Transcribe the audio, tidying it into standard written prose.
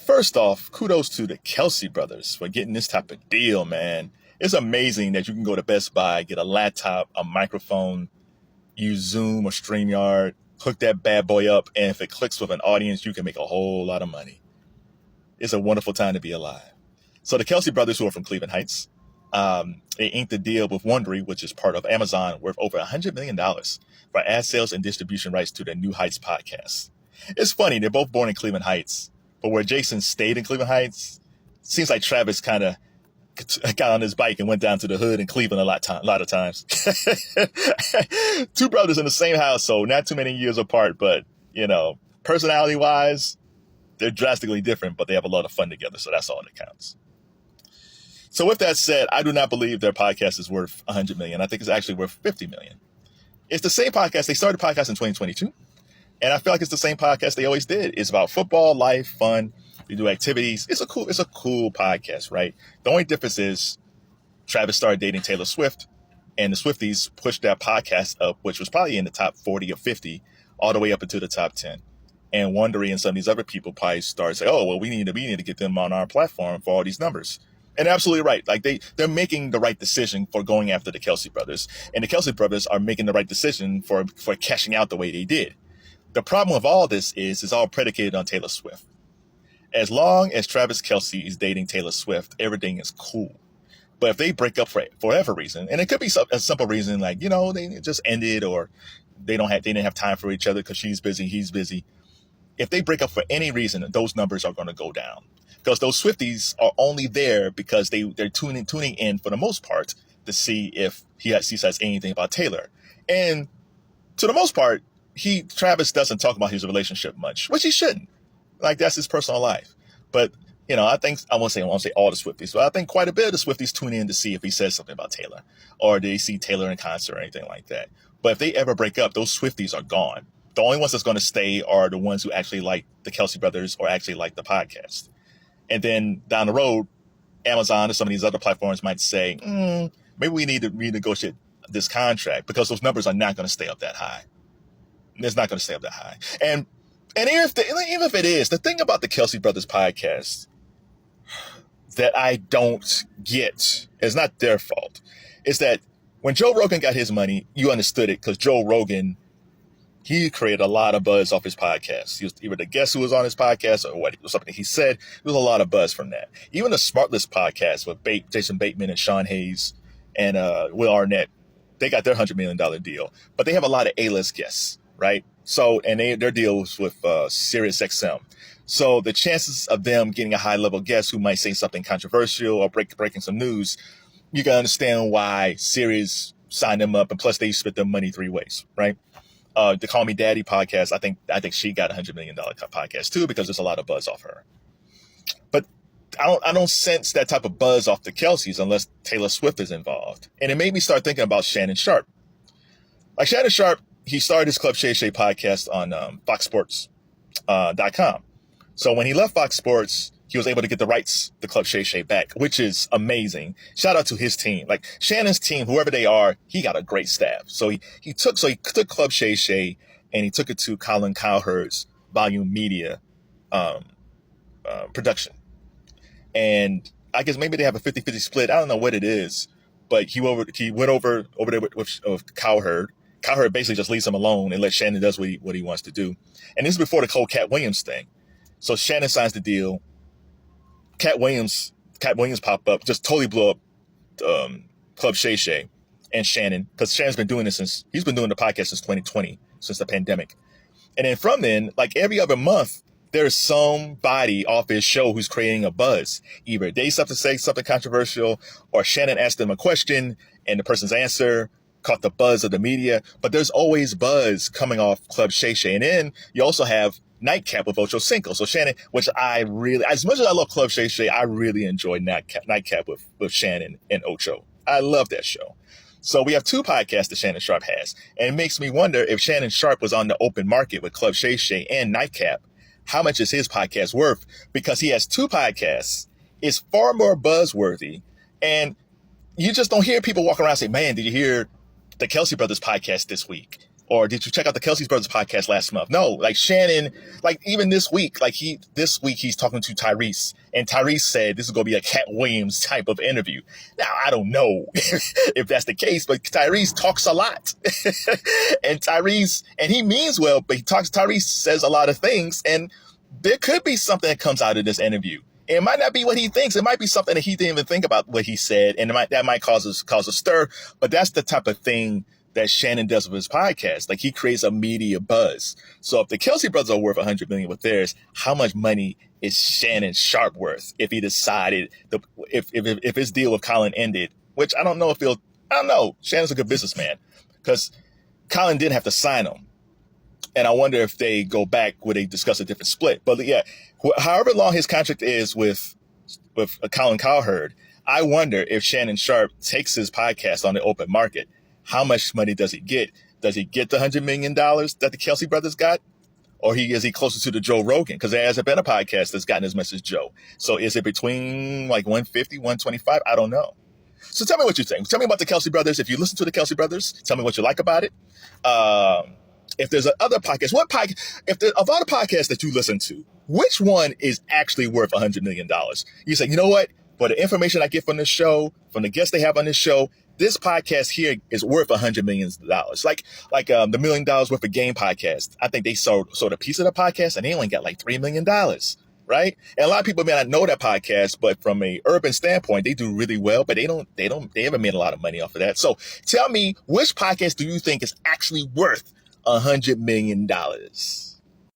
First off, kudos to the Kelce brothers for getting this type of deal, man. It's amazing that you can go to Best Buy, get a laptop, a microphone, use Zoom or StreamYard, hook that bad boy up, and if it clicks with an audience, you can make a whole lot of money. It's a wonderful time to be alive. So the Kelce brothers, who are from Cleveland Heights, they inked a deal with Wondery, which is part of Amazon, worth over $100 million for ad sales and distribution rights to their New Heights podcast. It's funny, they're both born in Cleveland Heights, but where Jason stayed in Cleveland Heights, seems like Travis kind of got on his bike and went down to the hood in Cleveland a lot of times. Two brothers in the same household, not too many years apart, but, personality-wise, they're drastically different, but they have a lot of fun together, so that's all that counts. So with that said, I do not believe their podcast is worth $100 million. I think it's actually worth $50 million. It's the same podcast. They started the podcast in 2022, and I feel like it's the same podcast they always did. It's about football, life, fun. They do activities. It's a cool podcast, right? The only difference is Travis started dating Taylor Swift, and the Swifties pushed that podcast up, which was probably in the top 40 or 50, all the way up into the top 10. And Wondery and some of these other people probably started saying, oh, well, we need to get them on our platform for all these numbers. And absolutely right. Like they're making the right decision for going after the Kelce brothers. And the Kelce brothers are making the right decision for cashing out the way they did. The problem with all this is it's all predicated on Taylor Swift. As long as Travis Kelce is dating Taylor Swift, everything is cool. But if they break up for whatever reason, and it could be a simple reason like, they just ended or they didn't have time for each other because she's busy, he's busy. If they break up for any reason, those numbers are going to go down. Because those Swifties are only there because they're tuning in for the most part to see if he says anything about Taylor. And to the most part, Travis doesn't talk about his relationship much, which he shouldn't. Like, that's his personal life. But, I think, I won't say all the Swifties, but I think quite a bit of the Swifties tune in to see if he says something about Taylor or they see Taylor in concert or anything like that. But if they ever break up, those Swifties are gone. The only ones that's going to stay are the ones who actually like the Kelce brothers or actually like the podcast. And then down the road, Amazon or some of these other platforms might say, maybe we need to renegotiate this contract because those numbers are not going to stay up that high. It's not going to stay up that high. And even if it is, the thing about the Kelce brothers podcast that I don't get, it's not their fault, is that when Joe Rogan got his money, you understood it because Joe Rogan, he created a lot of buzz off his podcast. He was either the guest who was on his podcast or something he said. There was a lot of buzz from that. Even the SmartLess podcast with Jason Bateman and Sean Hayes and Will Arnett, they got their $100 million deal. But they have a lot of A-list guests, right? So, and their deal was with SiriusXM. So the chances of them getting a high-level guest who might say something controversial or breaking some news, you can understand why Sirius signed them up. And plus, they split their money three ways, right? The Call Me Daddy podcast, I think she got a $100 million podcast too because there's a lot of buzz off her. But I don't sense that type of buzz off the Kelces unless Taylor Swift is involved. And it made me start thinking about Shannon Sharpe. Like Shannon Sharpe, he started his Club Shay Shay podcast on FoxSports.com. So when he left Fox Sports, he was able to get the rights to Club Shay Shay back, which is amazing. Shout out to his team. Like Shannon's team, whoever they are, he got a great staff. So he took Club Shay Shay and he took it to Colin Cowherd's Volume Media production. And I guess maybe they have a 50-50 split. I don't know what it is, but he went over there with Cowherd. Cowherd basically just leaves him alone and lets Shannon does what he wants to do. And this is before the whole Cat Williams thing. So Shannon signs the deal. Cat Williams popped up, just totally blew up Club Shay Shay and Shannon, because Shannon's been doing this he's been doing the podcast since 2020, since the pandemic. And then from then, like every other month, there's somebody off his show who's creating a buzz. Either they say something controversial, or Shannon asked them a question and the person's answer caught the buzz of the media. But there's always buzz coming off Club Shay Shay. And then you also have Nightcap with Ochocinco. So Shannon, which I really, as much as I love Club Shay Shay, I really enjoy Nightcap with Shannon and Ocho. I love that show. So we have two podcasts that Shannon Sharpe has. And it makes me wonder if Shannon Sharpe was on the open market with Club Shay Shay and Nightcap, how much is his podcast worth? Because he has two podcasts. It's far more buzzworthy. And you just don't hear people walk around and say, man, did you hear the Kelce Brothers podcast this week? Or did you check out the Kelce Brothers podcast last month? No, like Shannon, like even this week, this week he's talking to Tyrese, and Tyrese said this is going to be a Cat Williams type of interview. Now, I don't know if that's the case, but Tyrese talks a lot. And he means well, but Tyrese says a lot of things, and there could be something that comes out of this interview. It might not be what he thinks. It might be something that he didn't even think about what he said, and that might cause a stir, but that's the type of thing that Shannon does with his podcast. Like, he creates a media buzz. So if the Kelce brothers are worth $100 million with theirs, how much money is Shannon Sharpe worth if he decided if his deal with Colin ended, which I don't know. Shannon's a good businessman because Colin didn't have to sign him. And I wonder if they go back, would they discuss a different split? But yeah, however long his contract is with Colin Cowherd, I wonder if Shannon Sharpe takes his podcast on the open market. How much money does he get? Does he get the $100 million that the Kelce brothers got? Or is he closer to the Joe Rogan? Because there hasn't been a podcast that's gotten as much as Joe. So is it between like 150, 125? I don't know. So tell me what you think. Tell me about the Kelce brothers. If you listen to the Kelce brothers, tell me what you like about it. If there's other podcast, of all the podcasts that you listen to, which one is actually worth $100 million? You say, you know what? For the information I get from this show, from the guests they have on this show, this podcast here is worth $100 million. Like the $1 million worth of game podcast. I think they sold a piece of the podcast and they only got like $3 million, right? And a lot of people may not know that podcast, but from a urban standpoint, they do really well, but they haven't made a lot of money off of that. So tell me, which podcast do you think is actually worth $100 million?